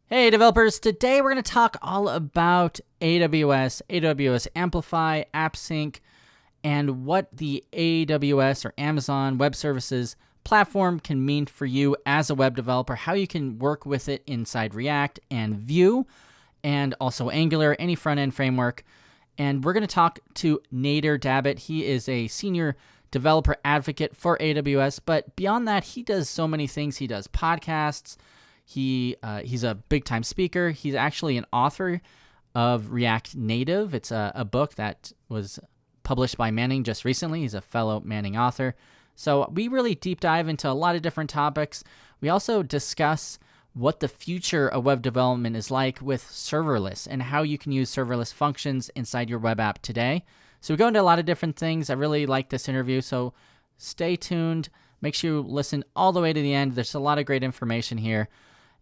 Hey developers, today we're going to talk all about AWS Amplify, AppSync, and what the AWS or Amazon Web Services platform can mean for you as a web developer, how you can work with it inside React and Vue, and also Angular, any front-end framework. And we're going to talk to Nader Dabit. He is a senior developer advocate for AWS, but beyond that, he does so many things. He does podcasts. He's a big-time speaker. He's actually an author of React Native. It's a book that was published by Manning just recently. He's a fellow Manning author. So we really deep dive into a lot of different topics. We also discuss what the future of web development is like with serverless and how you can use serverless functions inside your web app today. So we go into a lot of different things. I really like this interview, so stay tuned. Make sure you listen all the way to the end. There's a lot of great information here.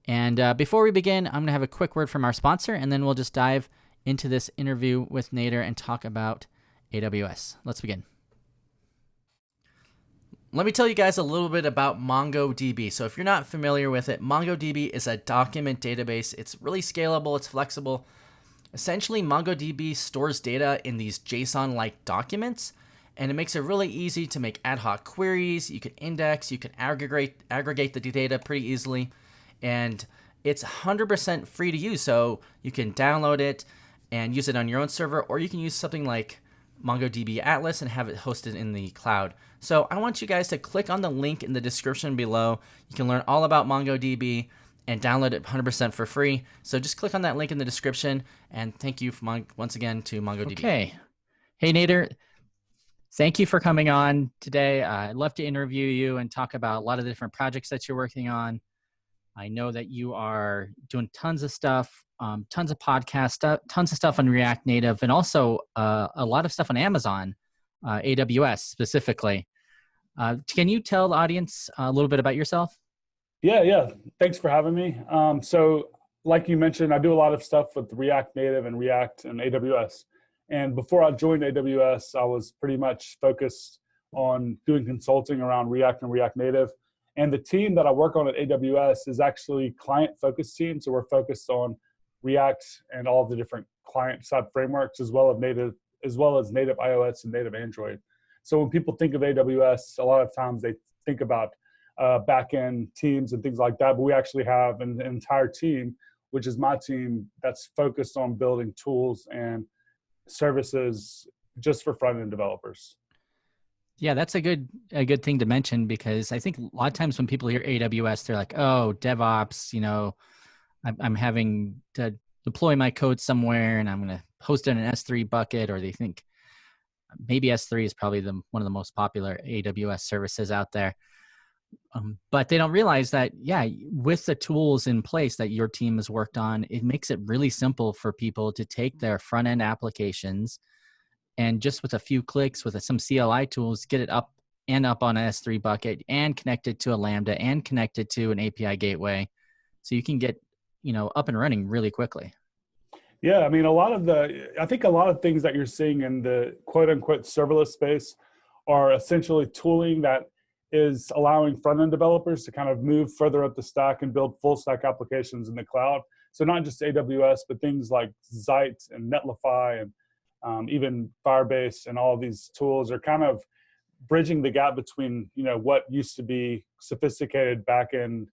And before we begin, I'm going to have a quick word from our sponsor, and then we'll just dive into this interview with Nader and talk about AWS. Let's begin. Let me tell you guys a little bit about MongoDB. So if you're not familiar with it, MongoDB is a document database. It's really scalable. It's flexible. Essentially, MongoDB stores data in these JSON-like documents, and it makes it really easy to make ad hoc queries. You can index, you can aggregate the data pretty easily. And it's 100% free to use, so you can download it and use it on your own server, or you can use something like MongoDB Atlas and have it hosted in the cloud. So I want you guys to click on the link in the description below. You can learn all about MongoDB and download it 100% for free. So just click on that link in the description, and thank you once again to MongoDB. Okay. Hey, Nader. Thank you for coming on today. I'd love to interview you and talk about a lot of the different projects that you're working on. I know that you are doing tons of stuff, tons of podcasts, tons of stuff on React Native, and also a lot of stuff on Amazon, AWS specifically. Can you tell the audience a little bit about yourself? Yeah. Thanks for having me. So like you mentioned, I do a lot of stuff with React Native and React and AWS. And before I joined AWS, I was pretty much focused on doing consulting around React and React Native. And the team that I work on at AWS is actually client-focused team. So we're focused on React and all the different client-side frameworks, as well as native iOS and native Android. So when people think of AWS, a lot of times they think about back-end teams and things like that. But we actually have an entire team, which is my team, that's focused on building tools and services just for front-end developers. Yeah, that's a good thing to mention, because I think a lot of times when people hear AWS, they're like, oh, DevOps, I'm having to deploy my code somewhere and I'm going to host it in an S3 bucket, or they think maybe S3 is probably one of the most popular AWS services out there. But they don't realize that, with the tools in place that your team has worked on, it makes it really simple for people to take their front-end applications and just with a few clicks with some CLI tools, get it up on an S3 bucket and connect it to a Lambda and connect it to an API gateway. So you can get, up and running really quickly. Yeah, I mean, I think a lot of things that you're seeing in the quote unquote serverless space are essentially tooling that is allowing front-end developers to kind of move further up the stack and build full stack applications in the cloud. So not just AWS, but things like Zeit and Netlify and even Firebase and all of these tools are kind of bridging the gap between, what used to be sophisticated back-end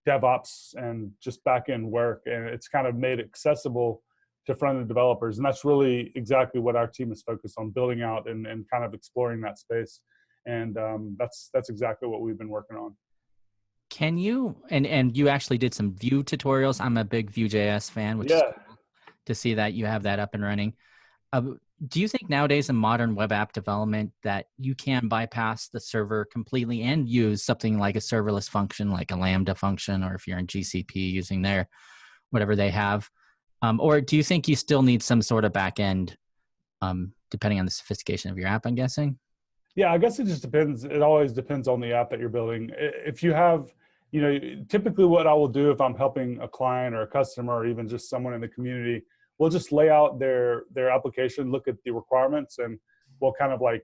DevOps and just back-end work. And it's kind of made accessible to front-end developers. And that's really exactly what our team is focused on, building out and kind of exploring that space. And that's exactly what we've been working on. Can you, and you actually did some Vue tutorials. I'm a big Vue.js fan, which is cool to see that you have that up and running. Do you think nowadays in modern web app development that you can bypass the server completely and use something like a serverless function, like a Lambda function, or if you're in GCP using whatever they have? Or do you think you still need some sort of back end, depending on the sophistication of your app, I'm guessing? Yeah, I guess it just depends. It always depends on the app that you're building. If you have, typically what I will do if I'm helping a client or a customer or even just someone in the community, we'll just lay out their application, look at the requirements, and we'll kind of like,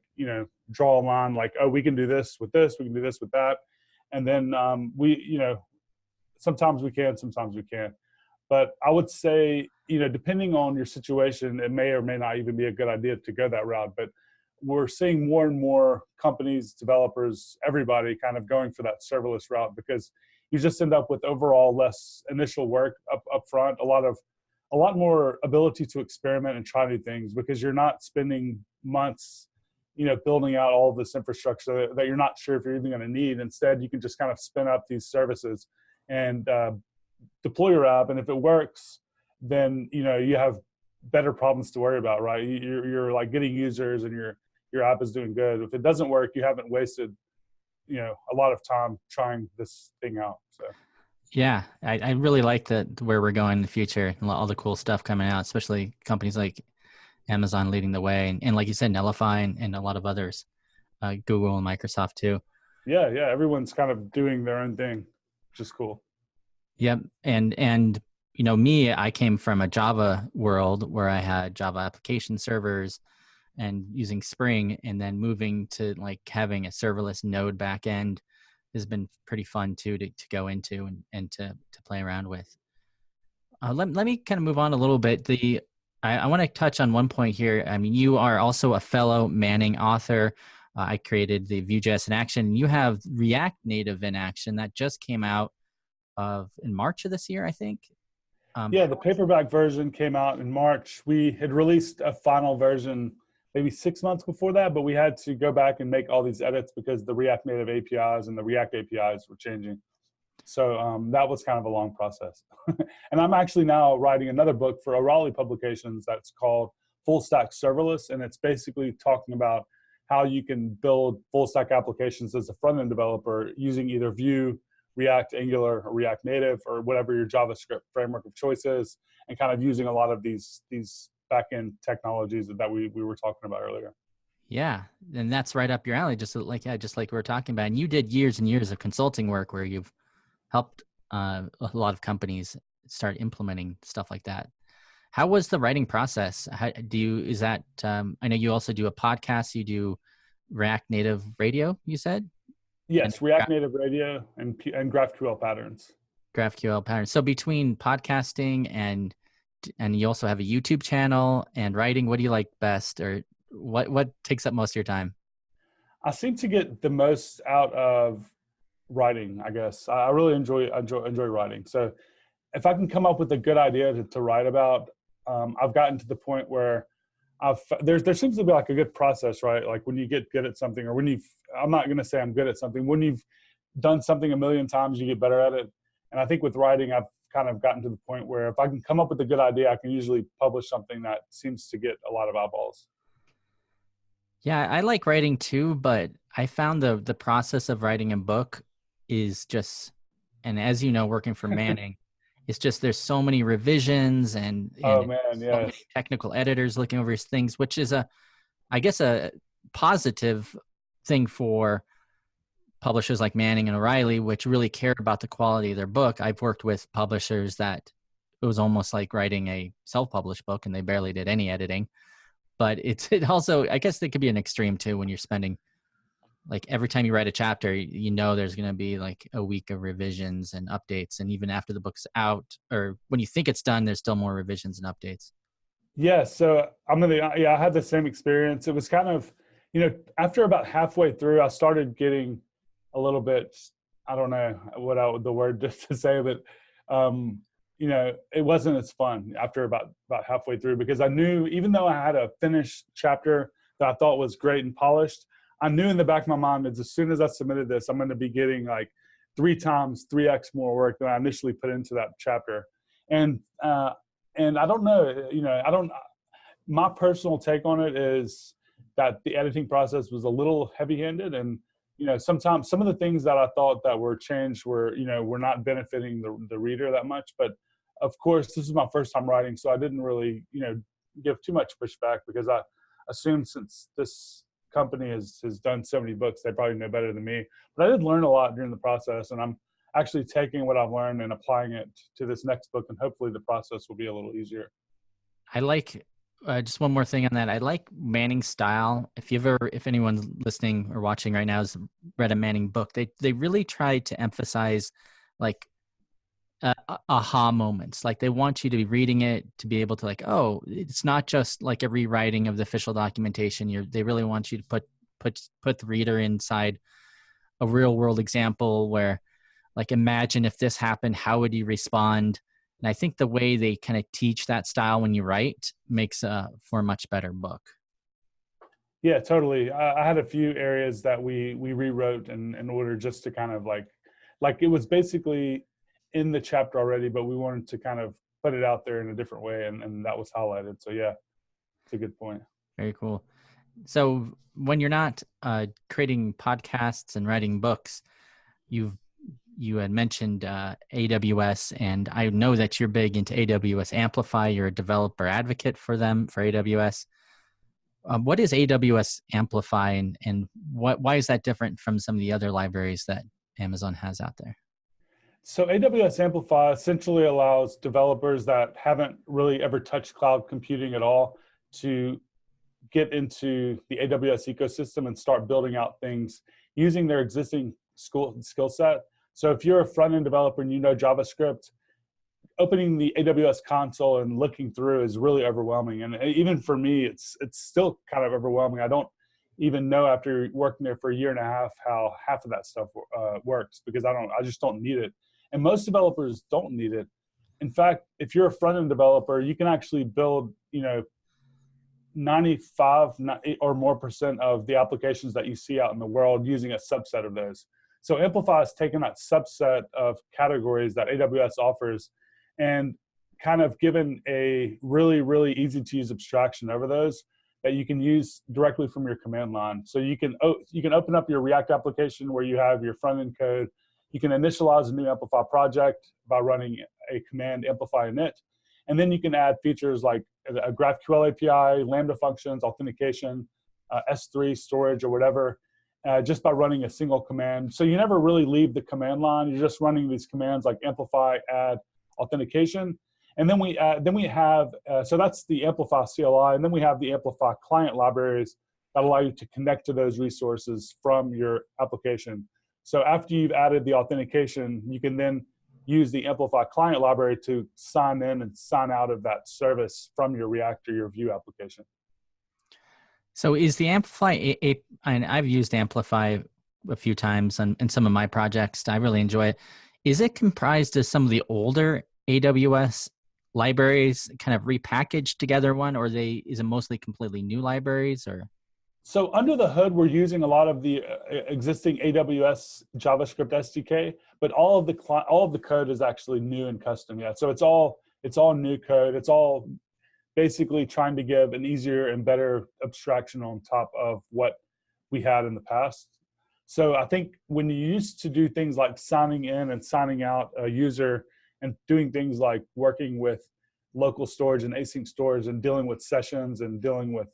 draw a line like, oh, we can do this, we can do this with that. And then we, sometimes we can, sometimes we can't. But I would say, depending on your situation, it may or may not even be a good idea to go that route. But we're seeing more and more companies, developers, everybody kind of going for that serverless route, because you just end up with overall less initial work up front, a lot more ability to experiment and try new things, because you're not spending months, building out all of this infrastructure that you're not sure if you're even going to need. Instead, you can just kind of spin up these services and deploy your app, and if it works, then you have better problems to worry about, right? You're like getting users, and your app is doing good. If it doesn't work, you haven't wasted a lot of time trying this thing out. So Yeah, I really like where we're going in the future, and all the cool stuff coming out, especially companies like Amazon leading the way, and like you said, Netlify and a lot of others, Google and Microsoft too. yeah, everyone's kind of doing their own thing, which is cool. Yep. And me, I came from a Java world where I had Java application servers and using Spring, and then moving to like having a serverless node backend has been pretty fun too to go into and to play around with. Let me kind of move on a little bit. I want to touch on one point here. I mean, you are also a fellow Manning author. I created the Vue.js in Action. You have React Native in Action that just came out in March of this year, I think. Yeah, the paperback version came out in March. We had released a final version maybe 6 months before that, but we had to go back and make all these edits because the React Native APIs and the React APIs were changing. So that was kind of a long process. And I'm actually now writing another book for O'Reilly Publications that's called Full Stack Serverless, and it's basically talking about how you can build full stack applications as a front-end developer using either Vue, React, Angular, or React Native, or whatever your JavaScript framework of choice is, and kind of using a lot of these back-end technologies that we were talking about earlier. Yeah, and that's right up your alley, just like we were talking about. And you did years and years of consulting work where you've helped a lot of companies start implementing stuff like that. How was the writing process? I know you also do a podcast, you do React Native Radio, you said? Yes, And React Native Radio and GraphQL patterns. GraphQL patterns. So between podcasting and you also have a YouTube channel and writing, what do you like best, or what takes up most of your time? I seem to get the most out of writing, I guess. I really enjoy writing. So if I can come up with a good idea to write about, I've gotten to the point where there seems to be like a good process, right? Like when you get good at something, or I'm not going to say I'm good at something. When you've done something a million times, you get better at it. And I think with writing, I've kind of gotten to the point where if I can come up with a good idea, I can usually publish something that seems to get a lot of eyeballs. Yeah, I like writing too, but I found the process of writing a book is just, and as you know, working for Manning, it's just there's so many revisions and Oh man, so yes. many technical editors looking over his things, which is I guess a positive thing for publishers like Manning and O'Reilly, which really care about the quality of their book. I've worked with publishers that it was almost like writing a self-published book, and they barely did any editing. But it also, I guess, it could be an extreme too, when you're spending, like, every time you write a chapter, there's going to be like a week of revisions and updates. And even after the book's out, or when you think it's done, there's still more revisions and updates. Yeah, so I had the same experience. It was kind of, after about halfway through, I started getting a little bit, I don't know the word just to say, but it wasn't as fun after about halfway through, because I knew, even though I had a finished chapter that I thought was great and polished, I knew in the back of my mind that as soon as I submitted this, I'm going to be getting like 3x more work than I initially put into that chapter. And I don't know, my personal take on it is that the editing process was a little heavy-handed, and sometimes some of the things that I thought that were changed were not benefiting the reader that much. But of course, this is my first time writing, so I didn't really give too much pushback, because I assumed since this company has done so many books, they probably know better than me. But I did learn a lot during the process, and I'm actually taking what I've learned and applying it to this next book, and hopefully the process will be a little easier. I like just one more thing on that. I like Manning's style. If anyone's listening or watching right now has read a Manning book, they really try to emphasize like aha moments. Like they want you to be reading it to be able to like, oh, it's not just like a rewriting of the official documentation. They really want you to put the reader inside a real world example where, like, imagine if this happened, how would you respond? And I think the way they kind of teach that style when you write makes for a much better book. Yeah, totally. I had a few areas that we rewrote in order just to kind of like it was basically in the chapter already, but we wanted to kind of put it out there in a different way, and that was highlighted. So yeah, it's a good point. Very cool. So when you're not creating podcasts and writing books, you had mentioned AWS, and I know that you're big into AWS Amplify. You're a developer advocate for them, for AWS. What is AWS Amplify, and why is that different from some of the other libraries that Amazon has out there? So AWS Amplify essentially allows developers that haven't really ever touched cloud computing at all to get into the AWS ecosystem and start building out things using their existing skill set. So if you're a front-end developer and you know JavaScript, opening the AWS console and looking through is really overwhelming. And even for me, it's still kind of overwhelming. I don't even know after working there for a year and a half how half of that stuff works, because I just don't need it. And most developers don't need it. In fact, if you're a front-end developer, you can actually build, 95 or more % of the applications that you see out in the world using a subset of those. So Amplify has taken that subset of categories that AWS offers and kind of given a really, really easy to use abstraction over those that you can use directly from your command line. So you can open up your React application where you have your front end code. You can initialize a new Amplify project by running a command amplify init. And then you can add features like a GraphQL API, Lambda functions, authentication, S3 storage or whatever, just by running a single command. So you never really leave the command line. You're just running these commands like amplify, add, authentication. And then we have, so that's the Amplify CLI. And then we have the Amplify client libraries that allow you to connect to those resources from your application. So after you've added the authentication, you can then use the Amplify client library to sign in and sign out of that service from your React or your Vue application. So is the Amplify, and I've used Amplify a few times in some of my projects. I really enjoy it. Is it comprised of some of the older AWS libraries kind of repackaged together one, or is it mostly completely new libraries? Or so under the hood, we're using a lot of the existing AWS JavaScript SDK, but all of the code is actually new and custom. Yeah, so it's all new code. It's all basically trying to give an easier and better abstraction on top of what we had in the past. So I think when you used to do things like signing in and signing out a user and doing things like working with local storage and async storage and dealing with sessions and dealing with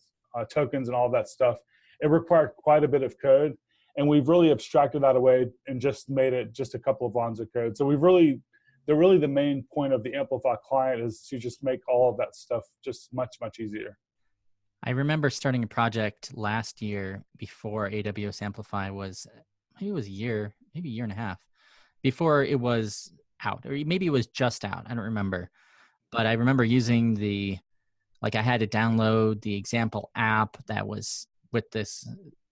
tokens and all of that stuff, it required quite a bit of code. And we've really abstracted that away and just made it just a couple of lines of code. So the main point of the Amplify client is to just make all of that stuff just much, much easier. I remember starting a project last year before AWS Amplify was, maybe it was maybe a year and a half before it was out, or maybe it was just out. I don't remember. But I remember using I had to download the example app that was with this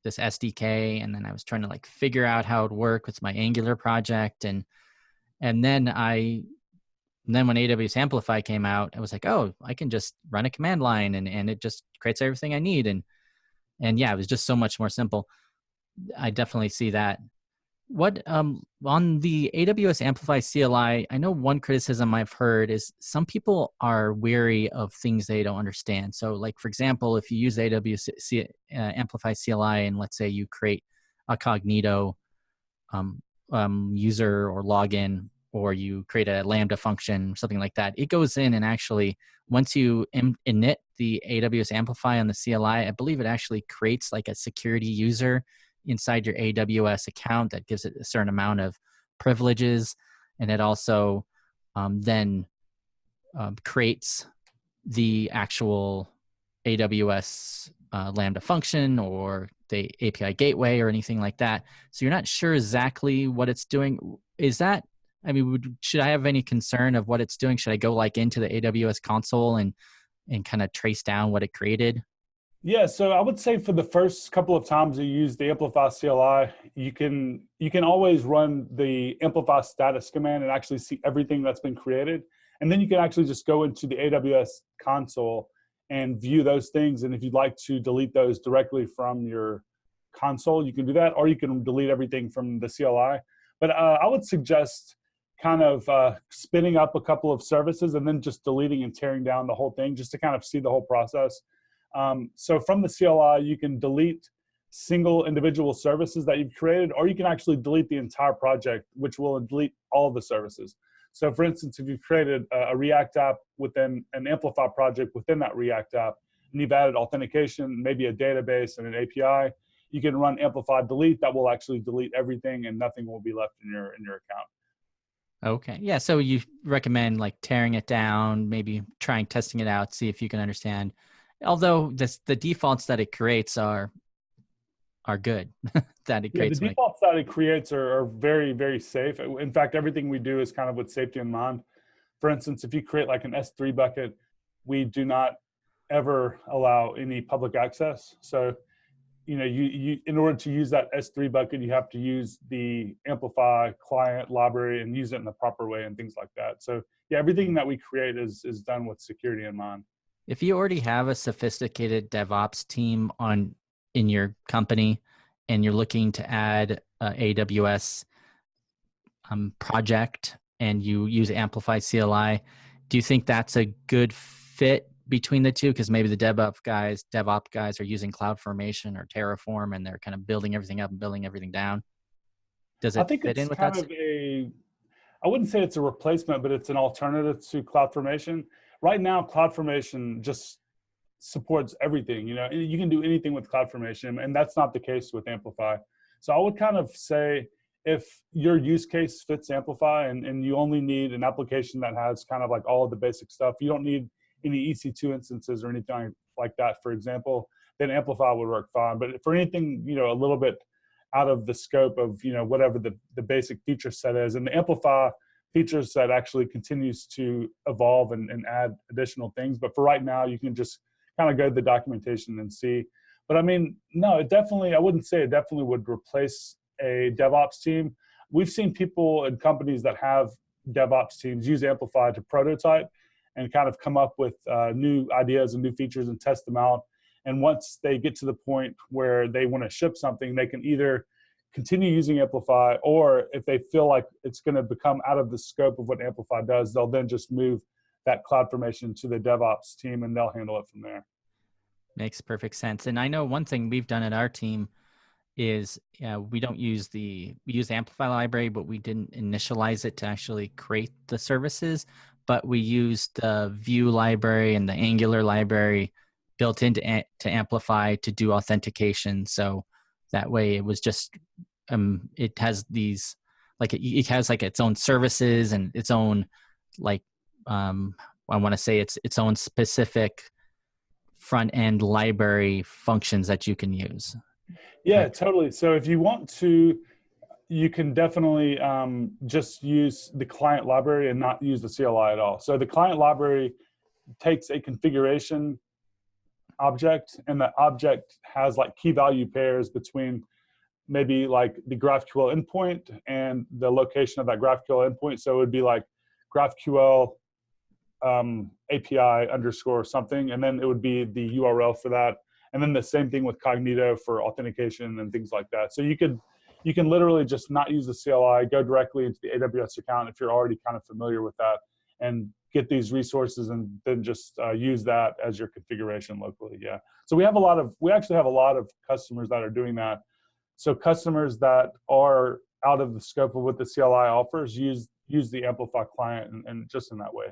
SDK, and then I was trying to figure out how it would work with my Angular project, and then when AWS Amplify came out, I was like, oh, I can just run a command line and it just creates everything I need, and yeah, it was just so much more simple. I definitely see that. What on the AWS Amplify CLI, I know one criticism I've heard is some people are wary of things they don't understand. So for example, if you use AWS Amplify CLI and let's say you create a Cognito user or login, or you create a Lambda function, something like that, it goes in and actually, once you init the AWS Amplify on the CLI, I believe it actually creates a security user inside your AWS account that gives it a certain amount of privileges. And it also then creates the actual AWS Lambda function or the API gateway or anything like that. So you're not sure exactly what it's doing. Is that I mean, should I have any concern of what it's doing? Should I go like into the AWS console and kind of trace down what it created? Yeah, so I would say for the first couple of times you use the Amplify CLI, you can always run the Amplify status command and actually see everything that's been created. And then you can actually just go into the AWS console and view those things. And if you'd like to delete those directly from your console, you can do that, or you can delete everything from the CLI. But I would suggest kind of spinning up a couple of services and then just deleting and tearing down the whole thing just to kind of see the whole process. So from the CLI, you can delete single individual services that you've created, or you can actually delete the entire project, which will delete all of the services. So for instance, if you've created a React app within an Amplify project within that React app, and you've added authentication, maybe a database and an API, you can run Amplify delete. That will actually delete everything and nothing will be left in your account. Okay. Yeah. So you recommend like tearing it down, maybe trying testing it out, see if you can understand. Although the defaults that it creates are good. That it Yeah, the creates like, defaults that it creates are very, very safe. In fact, everything we do is kind of with safety in mind. For instance, if you create like an S3 bucket, we do not ever allow any public access. So, you in order to use that S3 bucket, you have to use the Amplify client library and use it in the proper way and things like that. So yeah, everything that we create is done with security in mind. if you already have a sophisticated DevOps team in your company and you're looking to add a AWS project and you use Amplify CLI, do you think that's a good fit between the two? Because maybe the DevOps guys are using CloudFormation or Terraform and they're kind of building everything up and building everything down. Does I it think fit it's in with kind that? of I wouldn't say it's a replacement, but it's an alternative to CloudFormation. Right now, CloudFormation just supports everything. You can do anything with CloudFormation, and that's not the case with Amplify. So I would kind of say if your use case fits Amplify and you only need an application that has kind of like all of the basic stuff, you don't need any EC2 instances or anything like that, for example, then Amplify would work fine. But for anything, a little bit out of the scope of, whatever the basic feature set is, and the Amplify feature set actually continues to evolve and add additional things. But for right now, you can just kind of go to the documentation and see. But I mean, no, I wouldn't say it definitely would replace a DevOps team. We've seen people and companies that have DevOps teams use Amplify to prototype and kind of come up with new ideas and new features and test them out. And once they get to the point where they want to ship something, they can either continue using Amplify, or if they feel like it's going to become out of the scope of what Amplify does, they'll then just move that CloudFormation to the DevOps team and they'll handle it from there. Makes perfect sense. And I know one thing we've done at our team is we use the Amplify library, but we didn't initialize it to actually create the services. But we used the Vue library and the Angular library built into to Amplify to do authentication. So that way it was just it has these like it has like its own services and its own like I want to say its own specific front end library functions that you can use. Yeah, totally. So if you want to, you can definitely just use the client library and not use the CLI at all. So the client library takes a configuration object, and that object has like key value pairs between maybe like the GraphQL endpoint and the location of that GraphQL endpoint. So it would be like GraphQL API underscore something, and then it would be the URL for that. And then the same thing with Cognito for authentication and things like that. So you can literally just not use the CLI, go directly into the AWS account if you're already kind of familiar with that, and get these resources and then just use that as your configuration locally. Yeah. So we actually have a lot of customers that are doing that. So customers that are out of the scope of what the CLI offers use the Amplify client and just in that way.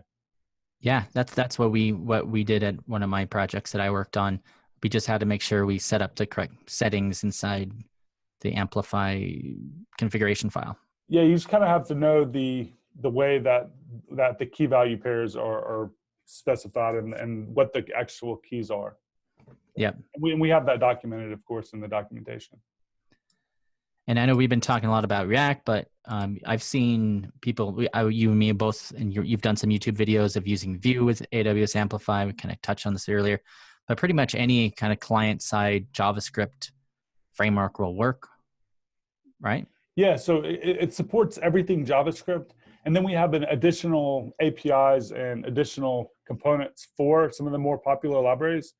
Yeah, that's what we did at one of my projects that I worked on. We just had to make sure we set up the correct settings inside the Amplify configuration file. Yeah, you just kind of have to know the way that the key value pairs are specified and what the actual keys are. Yep. We have that documented, of course, in the documentation. And I know we've been talking a lot about React, but I've seen people, you and me both, and you've done some YouTube videos of using Vue with AWS Amplify. We kind of touched on this earlier, but pretty much any kind of client-side JavaScript framework will work, right? Yeah, so it supports everything JavaScript. And then we have an additional APIs and additional components for some of the more popular libraries.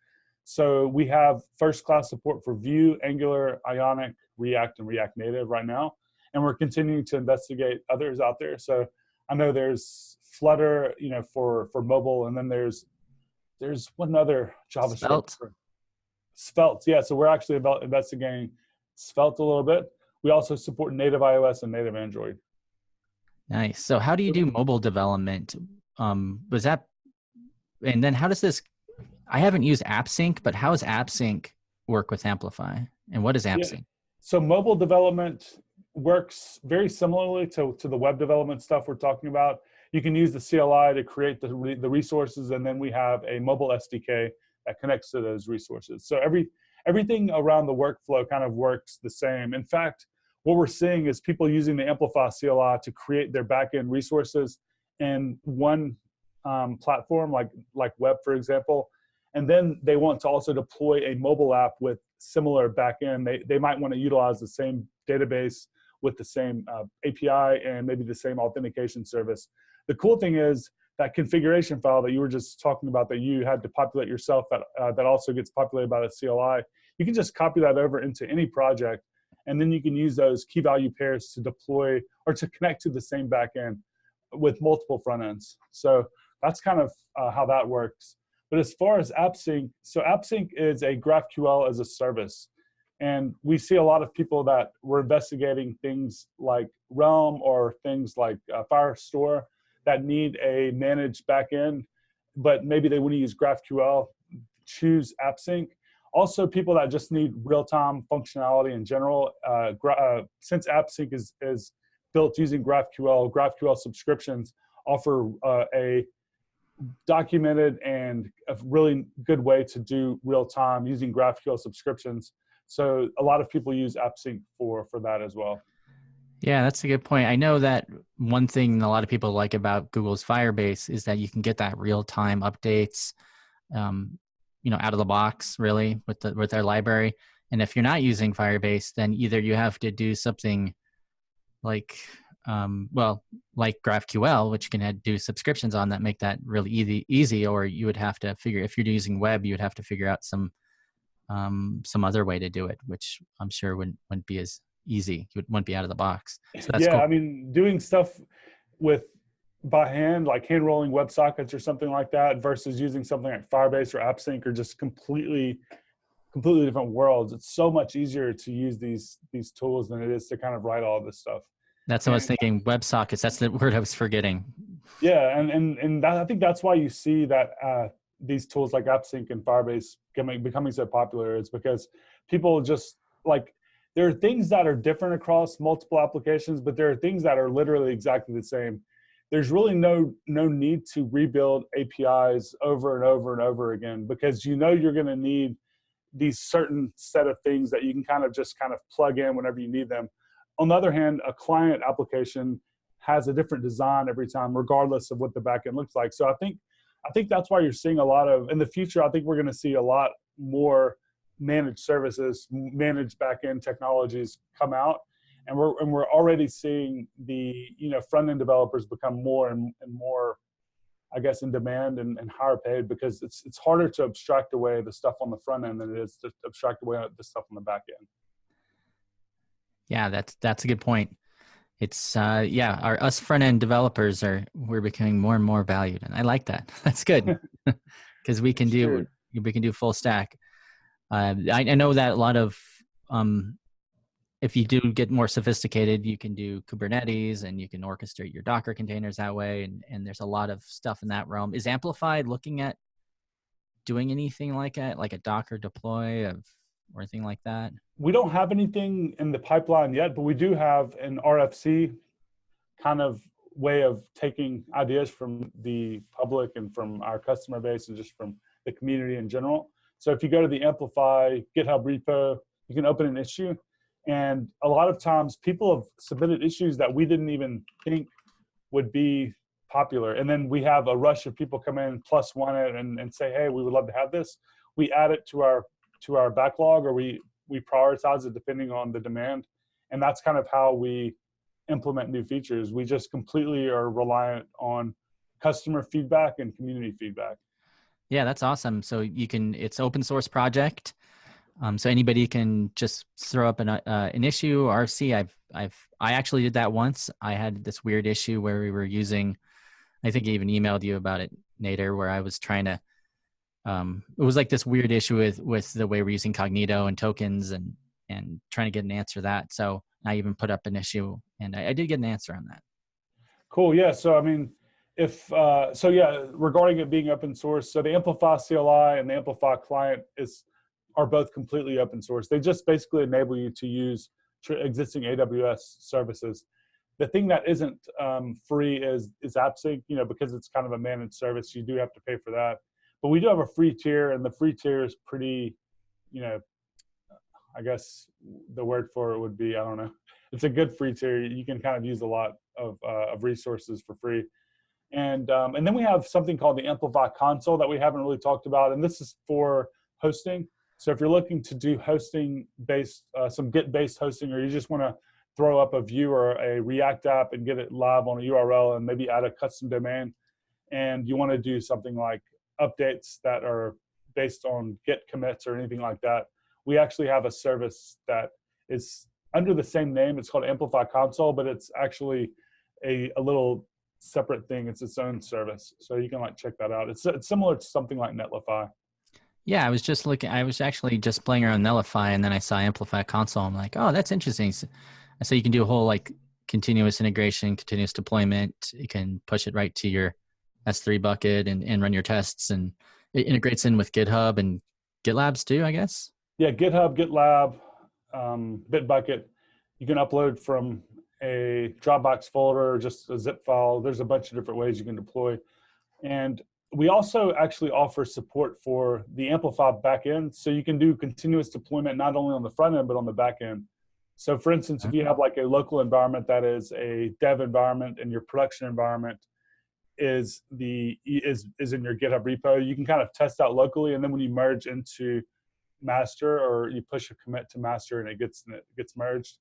So we have first-class support for Vue, Angular, Ionic, React, and React Native right now. And we're continuing to investigate others out there. So I know there's Flutter, for mobile, and then there's one other JavaScript. Svelte. Svelte, yeah. So we're actually investigating Svelte a little bit. We also support native iOS and native Android. Nice. So how do you do mobile development? Was that, and then how does this, I haven't used AppSync, but how does AppSync work with Amplify? And what is AppSync? Yeah. So mobile development works very similarly to the web development stuff we're talking about. You can use the CLI to create the resources, and then we have a mobile SDK that connects to those resources. So everything around the workflow kind of works the same. In fact, what we're seeing is people using the Amplify CLI to create their backend resources in one platform, like web, for example. And then they want to also deploy a mobile app with similar backend. They might want to utilize the same database with the same API and maybe the same authentication service. The cool thing is that configuration file that you were just talking about that you had to populate yourself, that also gets populated by the CLI. You can just copy that over into any project, and then you can use those key value pairs to deploy or to connect to the same backend with multiple front ends. So that's kind of how that works. But as far as AppSync, so AppSync is a GraphQL as a service. And we see a lot of people that were investigating things like Realm or things like Firestore that need a managed backend, but maybe they want to use GraphQL, choose AppSync. Also, people that just need real-time functionality in general, since AppSync is built using GraphQL subscriptions offer a documented and a really good way to do real-time using GraphQL subscriptions. So a lot of people use AppSync for that as well. Yeah, that's a good point. I know that one thing a lot of people like about Google's Firebase is that you can get that real-time updates, out of the box, really, with their library. And if you're not using Firebase, then either you have to do something like, like GraphQL, which you can do subscriptions on that make that really easy, or you would have to figure, if you're using web, you would have to figure out some other way to do it, which I'm sure wouldn't be as easy. It wouldn't be out of the box. So that's yeah, cool. I mean, doing stuff by hand, like hand rolling WebSockets or something like that, versus using something like Firebase or AppSync, are just completely different worlds. It's so much easier to use these tools than it is to kind of write all this stuff. That's what I was thinking. WebSockets. That's the word I was forgetting. Yeah, and that, I think that's why you see that these tools like AppSync and Firebase becoming so popular. Is because people just like, there are things that are different across multiple applications, but there are things that are literally exactly the same. There's really no need to rebuild APIs over and over and over again, because you're going to need these certain set of things that you can kind of plug in whenever you need them. On the other hand, a client application has a different design every time, regardless of what the backend looks like. So I think that's why you're seeing a lot of, in the future, I think we're going to see a lot more managed services, managed backend technologies come out. And we're already seeing the front end developers become more and more, I guess, in demand and higher paid, because it's harder to abstract away the stuff on the front end than it is to abstract away the stuff on the back end. Yeah, that's a good point. It's us front end developers we're becoming more and more valued, and I like that. That's good because we can do full stack. I know that a lot of if you do get more sophisticated, you can do Kubernetes and you can orchestrate your Docker containers that way. And there's a lot of stuff in that realm. Is Amplify looking at doing anything like that, like a Docker deploy or anything like that? We don't have anything in the pipeline yet, but we do have an RFC kind of way of taking ideas from the public and from our customer base and just from the community in general. So if you go to the Amplify GitHub repo, you can open an issue. And a lot of times people have submitted issues that we didn't even think would be popular. And then we have a rush of people come in, plus one it, and say, hey, we would love to have this. We add it to our backlog, or we prioritize it depending on the demand. And that's kind of how we implement new features. We just completely are reliant on customer feedback and community feedback. Yeah, that's awesome. So it's open source project. So anybody can just throw up an issue, RC. I actually did that once. I had this weird issue where we were using, I think I even emailed you about it, Nader, where I was trying to, it was like this weird issue with the way we're using Cognito and tokens and trying to get an answer to that. So I even put up an issue, and I did get an answer on that. Cool. Yeah. So, I mean, regarding it being open source, so the Amplify CLI and the Amplify client are both completely open source. They just basically enable you to use existing AWS services. The thing that isn't free is AppSync, because it's kind of a managed service. You do have to pay for that. But we do have a free tier, and the free tier is pretty, I guess the word for it would be, I don't know. It's a good free tier. You can kind of use a lot of resources for free. And then we have something called the Amplify console that we haven't really talked about. And this is for hosting. So if you're looking to do hosting based, some Git-based hosting, or you just want to throw up a Vue or a React app and get it live on a URL and maybe add a custom domain, and you want to do something like updates that are based on Git commits or anything like that, we actually have a service that is under the same name. It's called Amplify Console, but it's actually a little separate thing. It's its own service. So you can check that out. It's similar to something like Netlify. Yeah, I was actually just playing around Netlify, and then I saw Amplify Console. I'm like, oh, that's interesting. So you can do a whole continuous integration, continuous deployment. You can push it right to your S3 bucket and run your tests, and it integrates in with GitHub and GitLabs too, I guess. Yeah, GitHub, GitLab, Bitbucket. You can upload from a Dropbox folder, just a zip file. There's a bunch of different ways you can deploy. And we also actually offer support for the Amplify backend. So you can do continuous deployment, not only on the front end, but on the back end. So for instance, if you have a local environment that is a dev environment and your production environment is in your GitHub repo, you can kind of test out locally. And then when you merge into master, or you push a commit to master and it gets merged,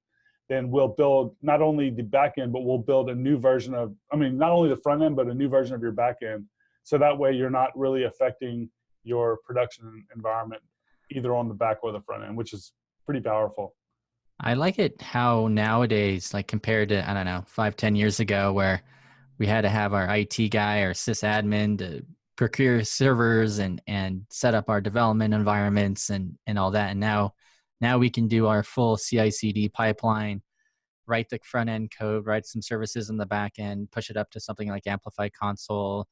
then we'll build not only the back end, but we'll build a new version of, not only the front end, but a new version of your back end. So that way you're not really affecting your production environment either on the back or the front end, which is pretty powerful. I like it how nowadays, compared to, I don't know, 5-10 years ago, where we had to have our IT guy or sysadmin to procure servers and set up our development environments and all that. And now we can do our full CI/CD pipeline, write the front end code, write some services in the back end, push it up to something like Amplify Console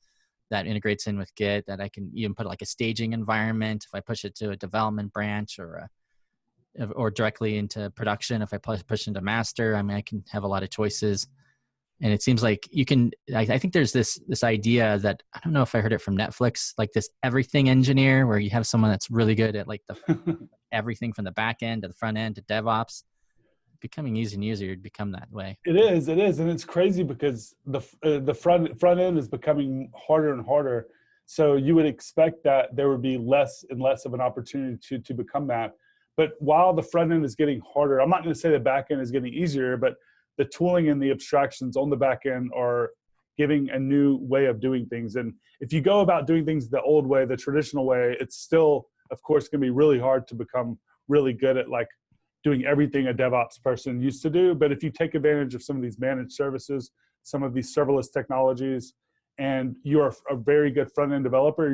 that integrates in with Git, that I can even put a staging environment if I push it to a development branch, or directly into production if I push into master. I can have a lot of choices. And it seems like you can, I think there's this idea that, I don't know if I heard it from Netflix, this everything engineer, where you have someone that's really good at the everything from the back end to the front end to DevOps. Becoming easier and easier to become that way. It is, and it's crazy because the front end is becoming harder and harder. So you would expect that there would be less and less of an opportunity to become that. But while the front end is getting harder, I'm not going to say the back end is getting easier, but the tooling and the abstractions on the back end are giving a new way of doing things. And if you go about doing things the old way, the traditional way, it's still, of course, going to be really hard to become really good at doing everything a DevOps person used to do. But if you take advantage of some of these managed services, some of these serverless technologies, and you're a very good front-end developer,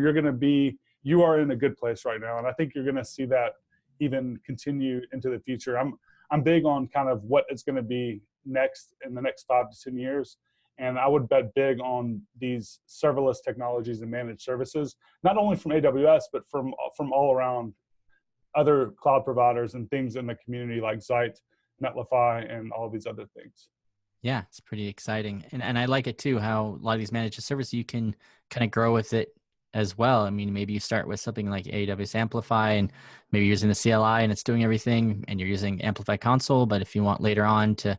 you are in a good place right now. And I think you're going to see that even continue into the future. I'm big on kind of what is going to be next in the next 5 to 10 years. And I would bet big on these serverless technologies and managed services, not only from AWS, but from all around other cloud providers and things in the community like Zeit, Netlify, and all of these other things. Yeah, it's pretty exciting. And I like it too, how a lot of these managed services, you can kind of grow with it as well. I mean, maybe you start with something like AWS Amplify and maybe you're using the CLI and it's doing everything and you're using Amplify console. But if you want later on to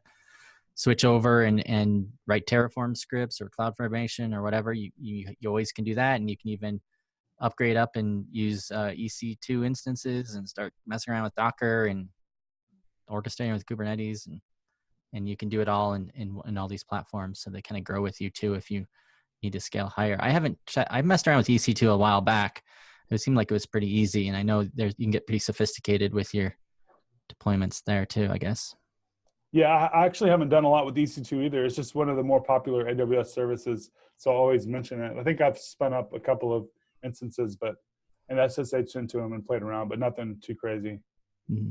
switch over and write Terraform scripts or cloud formation or whatever, you always can do that. And you can even upgrade up and use EC2 instances and start messing around with Docker and orchestrating with Kubernetes, and you can do it all in all these platforms. So they kind of grow with you too if you need to scale higher. I messed around with EC2 a while back. It seemed like it was pretty easy, and I know you can get pretty sophisticated with your deployments there too, I guess. Yeah, I actually haven't done a lot with EC2 either. It's just one of the more popular AWS services, so I'll always mention it. I think I've spun up a couple of instances, and SSH into them and played around, but nothing too crazy. Mm-hmm.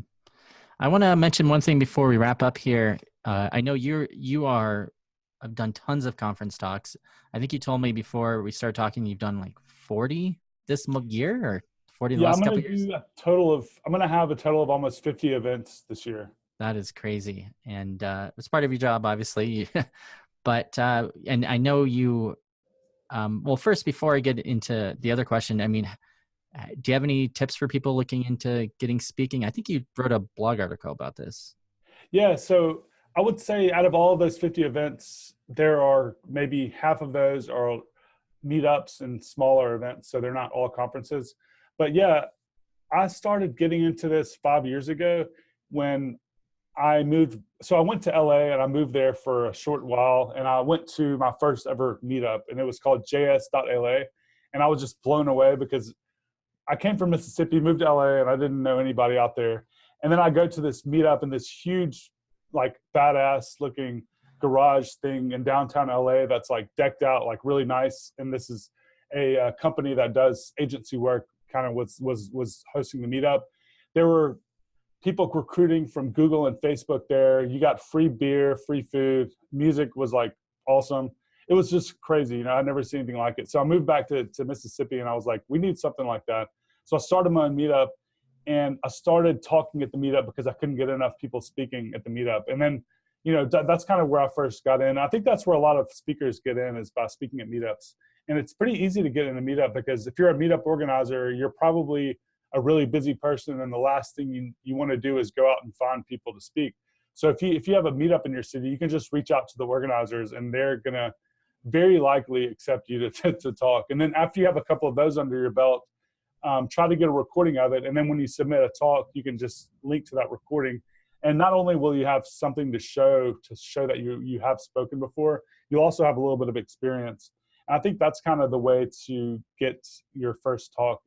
I want to mention one thing before we wrap up here. I know I've done tons of conference talks. I think you told me before we started talking, you've done like 40 this year or 40 the last couple of years? I'm going to have a total of almost 50 events this year. That is crazy. And it's part of your job, obviously. But, and I know you, well, first, before I get into the other question, I mean, do you have any tips for people looking into getting speaking? I think you wrote a blog article about this. Yeah, so I would say out of all of those 50 events, there are maybe half of those are meetups and smaller events, so they're not all conferences. But yeah, I started getting into this 5 years ago when I moved. So I went to LA and I moved there for a short while, and I went to my first ever meetup, and it was called js.la. And I was just blown away because I came from Mississippi, moved to LA, and I didn't know anybody out there. And then I go to this meetup in this huge, like badass looking garage thing in downtown LA that's like decked out, like really nice. And this is a company that does agency work, kind of was hosting the meetup. There were people recruiting from Google and Facebook there. You got free beer, free food. Music was like awesome. It was just crazy. You know, I'd never seen anything like it. So I moved back to Mississippi and I was like, we need something like that. So I started my own meetup, and I started talking at the meetup because I couldn't get enough people speaking at the meetup. And then, you know, that's kind of where I first got in. I think that's where a lot of speakers get in, is by speaking at meetups. And it's pretty easy to get in a meetup because if you're a meetup organizer, you're probably a really busy person, and the last thing you want to do is go out and find people to speak. So if you have a meetup in your city, you can just reach out to the organizers, and they're going to very likely accept you to talk. And then after you have a couple of those under your belt, try to get a recording of it. And then when you submit a talk, you can just link to that recording. And not only will you have something to show that you have spoken before, you'll also have a little bit of experience. And I think that's kind of the way to get your first talk.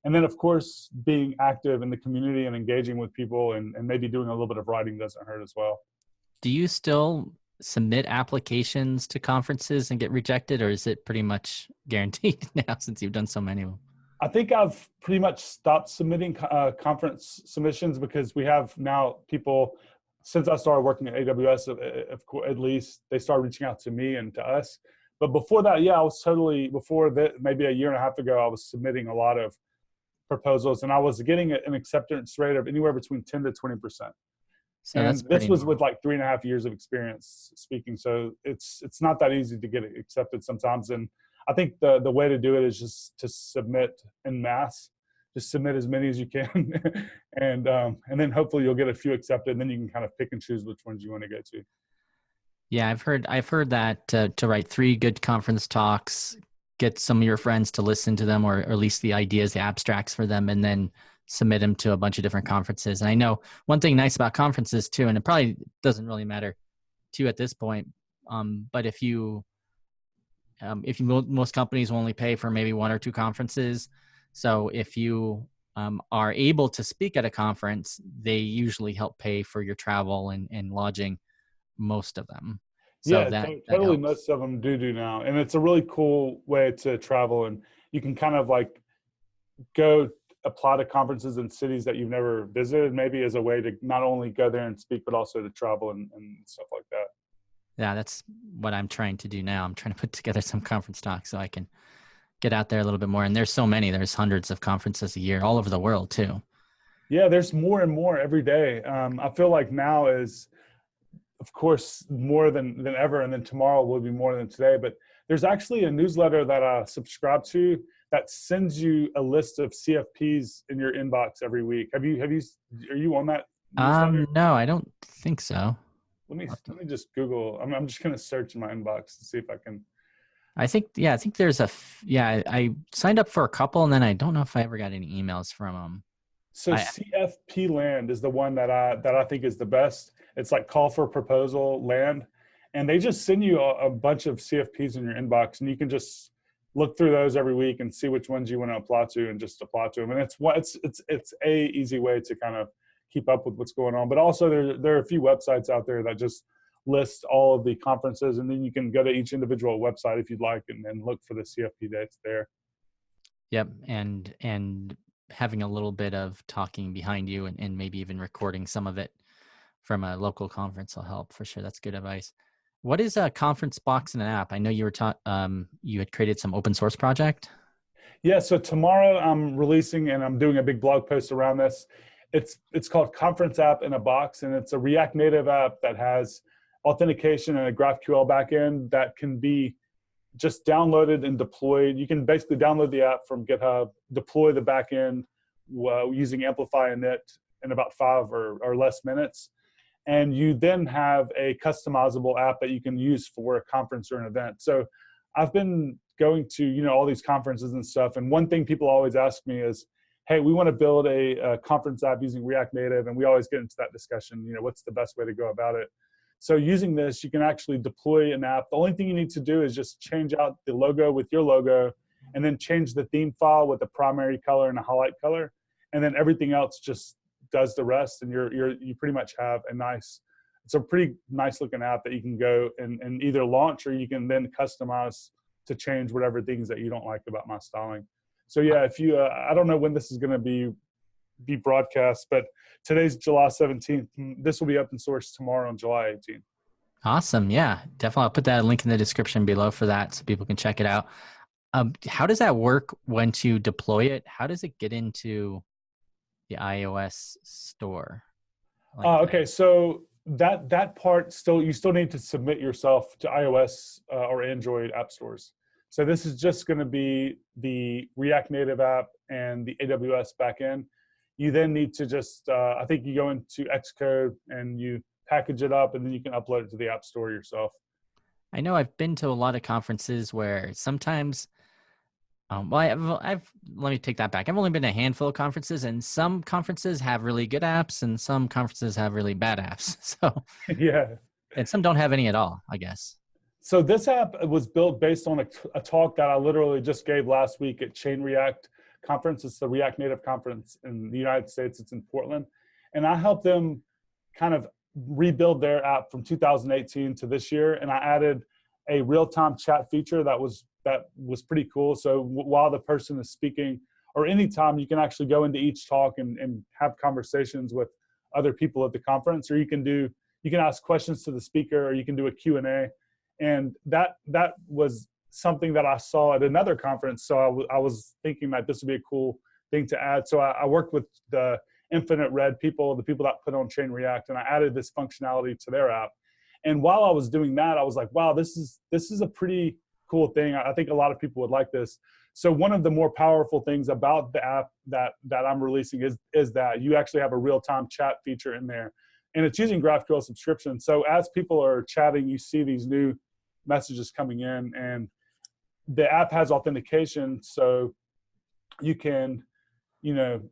And then, of course, being active in the community and engaging with people and maybe doing a little bit of writing doesn't hurt as well. Do you still submit applications to conferences and get rejected, or is it pretty much guaranteed now since you've done so many of them? I think I've pretty much stopped submitting conference submissions because we have now people, since I started working at AWS, at least, they started reaching out to me and to us. But before that, yeah, I was before that, maybe a year and a half ago, I was submitting a lot of proposals, and I was getting an acceptance rate of anywhere between 10 to 20%. So and this was with like 3.5 years of experience speaking. So it's not that easy to get it accepted sometimes. And I think the way to do it is just to submit en masse. Just submit as many as you can, and then hopefully you'll get a few accepted, and then you can kind of pick and choose which ones you want to go to. Yeah, I've heard that to write 3 good conference talks, get some of your friends to listen to them, or at least the ideas, the abstracts for them, and then submit them to a bunch of different conferences. And I know one thing nice about conferences too, and it probably doesn't really matter to you at this point, but if most companies will only pay for maybe 1 or 2 conferences. So if you are able to speak at a conference, they usually help pay for your travel and lodging, most of them. So yeah, totally. Most of them do now. And it's a really cool way to travel. And you can kind of like go apply to conferences in cities that you've never visited, maybe as a way to not only go there and speak, but also to travel and stuff like that. Yeah, that's what I'm trying to do now. I'm trying to put together some conference talks so I can get out there a little bit more. And there's so many. There's hundreds of conferences a year all over the world too. Yeah, there's more and more every day. I feel like now is, of course, more than ever, and then tomorrow will be more than today. But there's actually a newsletter that I subscribe to that sends you a list of CFPs in your inbox every week. Are you on that newsletter? No, I don't think so. Let me just Google. I'm just gonna search in my inbox to see if I can. I think there's I signed up for a couple, and then I don't know if I ever got any emails from them. So CFP Land is the one that I think is the best. It's like call for proposal land, and they just send you a bunch of CFPs in your inbox, and you can just look through those every week and see which ones you want to apply to, and just apply to them. And it's a easy way to kind of keep up with what's going on. But also there are a few websites out there that just list all of the conferences, and then you can go to each individual website if you'd like, and then look for the CFP dates there. Yep, and having a little bit of talking behind you, and maybe even recording some of it from a local conference will help for sure. That's good advice. What is a conference box in an app? I know you were you had created some open source project. Yeah, so tomorrow I'm releasing, and I'm doing a big blog post around this. It's called Conference App in a Box, and it's a React Native app that has authentication and a GraphQL backend that can be just downloaded and deployed. You can basically download the app from GitHub, deploy the backend using Amplify init in about 5 or less minutes. And you then have a customizable app that you can use for a conference or an event. So I've been going to, all these conferences and stuff. And one thing people always ask me is, hey, we want to build a conference app using React Native. And we always get into that discussion, what's the best way to go about it? So using this, you can actually deploy an app. The only thing you need to do is just change out the logo with your logo, and then change the theme file with the primary color and a highlight color. And then everything else just does the rest. And you pretty much have it's a pretty nice looking app that you can go and either launch, or you can then customize to change whatever things that you don't like about my styling. So yeah, if you, I don't know when this is going to be broadcast, but today's July 17th. This will be open source tomorrow on July 18th. Awesome. Yeah, definitely. I'll put that link in the description below for that so people can check it out. How does that work once you deploy it? How does it get into the iOS store? Okay, so that part you still need to submit yourself to iOS or Android app stores. So this is just going to be the React Native app and the AWS backend. You then need to just, I think you go into Xcode and you package it up, and then you can upload it to the App Store yourself. I know I've been to a lot of conferences where sometimes, let me take that back. I've only been to a handful of conferences, and some conferences have really good apps and some conferences have really bad apps. So yeah. And some don't have any at all, I guess. So this app was built based on a talk that I literally just gave last week at Chain React conference. It's the React Native conference in the United States. It's in Portland. And I helped them kind of rebuild their app from 2018 to this year. And I added a real-time chat feature that was pretty cool. So while the person is speaking, or anytime, you can actually go into each talk and have conversations with other people at the conference, or you can ask questions to the speaker, or you can do a Q&A. And that was something that I saw at another conference. So I was thinking that this would be a cool thing to add. So I worked with the Infinite Red people, the people that put on Chain React, and I added this functionality to their app. And while I was doing that, I was like, wow, this is a pretty cool thing. I think a lot of people would like this. So one of the more powerful things about the app that I'm releasing is that you actually have a real-time chat feature in there. And it's using GraphQL subscription. So as people are chatting, you see these new messages coming in, and the app has authentication, so you can,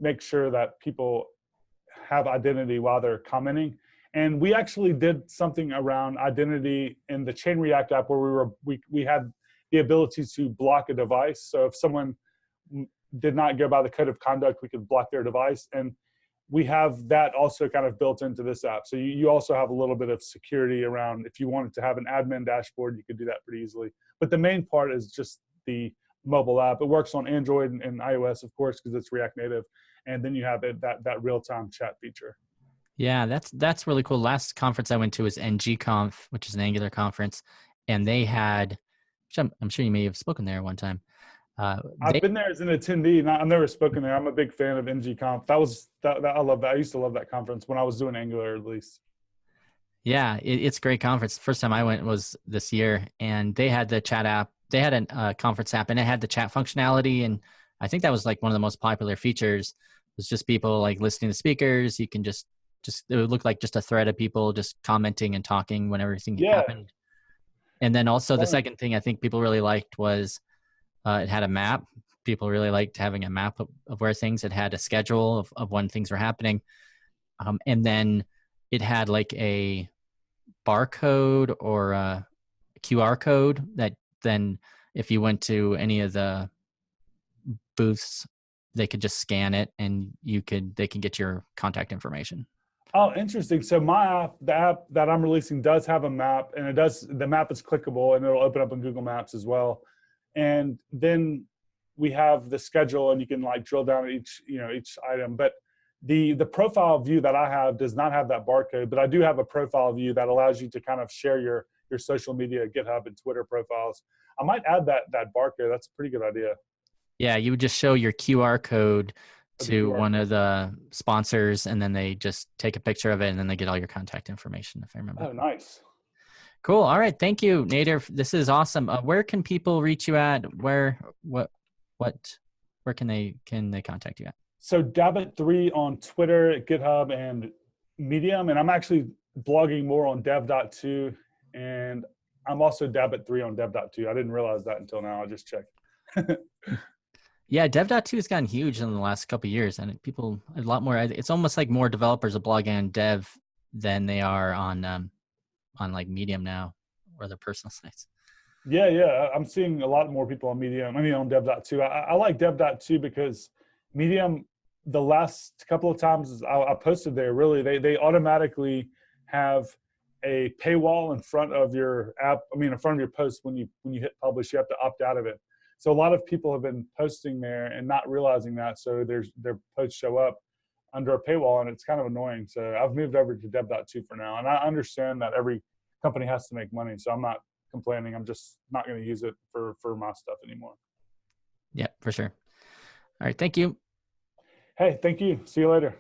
make sure that people have identity while they're commenting. And we actually did something around identity in the Chain React app where we had the ability to block a device. So if someone did not go by the code of conduct, we could block their device. And we have that also kind of built into this app. So you also have a little bit of security around, if you wanted to have an admin dashboard, you could do that pretty easily. But the main part is just the mobile app. It works on Android and iOS, of course, because it's React Native. And then you have that real-time chat feature. Yeah, that's really cool. Last conference I went to was NGconf, which is an Angular conference. And they had, which I'm sure you may have spoken there one time. I've been there as an attendee. I've never spoken there. I'm a big fan of NGconf. I love that. I used to love that conference when I was doing Angular, at least. Yeah, it's a great conference. The first time I went was this year, and they had the chat app. they had a conference app, and it had the chat functionality, and I think that was like one of the most popular features. Was just people like listening to speakers. You can just it would look like just a thread of people just commenting and talking when everything Yeah. happened. And then also the second thing I think people really liked was it had a map. People really liked having a map of where things. It had a schedule of when things were happening. And then it had like a barcode or a QR code that then if you went to any of the booths, they could just scan it and they can get your contact information. Oh, interesting. So the app that I'm releasing does have a map, and the map is clickable and it'll open up in Google Maps as well. And then we have the schedule, and you can like drill down at each item. But the profile view that I have does not have that barcode, but I do have a profile view that allows you to kind of share your social media, GitHub and Twitter profiles. I might add that barcode. That's a pretty good idea. Yeah, you would just show your QR code to one of the sponsors, and then they just take a picture of it, and then they get all your contact information, if I remember. Oh, nice. Cool. All right. Thank you, Nader. This is awesome. Where can people reach you at? Where can they contact you at? So Dabit3 on Twitter, GitHub, and Medium. And I'm actually blogging more on dev.to, and I'm also Dabit3 on dev.to. I didn't realize that until now. I just checked. Yeah, dev.to has gotten huge in the last couple of years, and people a lot more. It's almost like more developers are blogging on dev than they are on like Medium now or their personal sites. Yeah. I'm seeing a lot more people on Medium. I mean, on dev.to. I like dev.to because Medium, the last couple of times I posted there, really, they automatically have a paywall in front of your app. I mean, in front of your post when you hit publish, you have to opt out of it. So a lot of people have been posting there and not realizing that. So their posts show up under a paywall, and it's kind of annoying. So I've moved over to dev.to for now. And I understand that every company has to make money. So I'm not complaining. I'm just not going to use it for my stuff anymore. Yeah, for sure. All right. Thank you. Hey, thank you. See you later.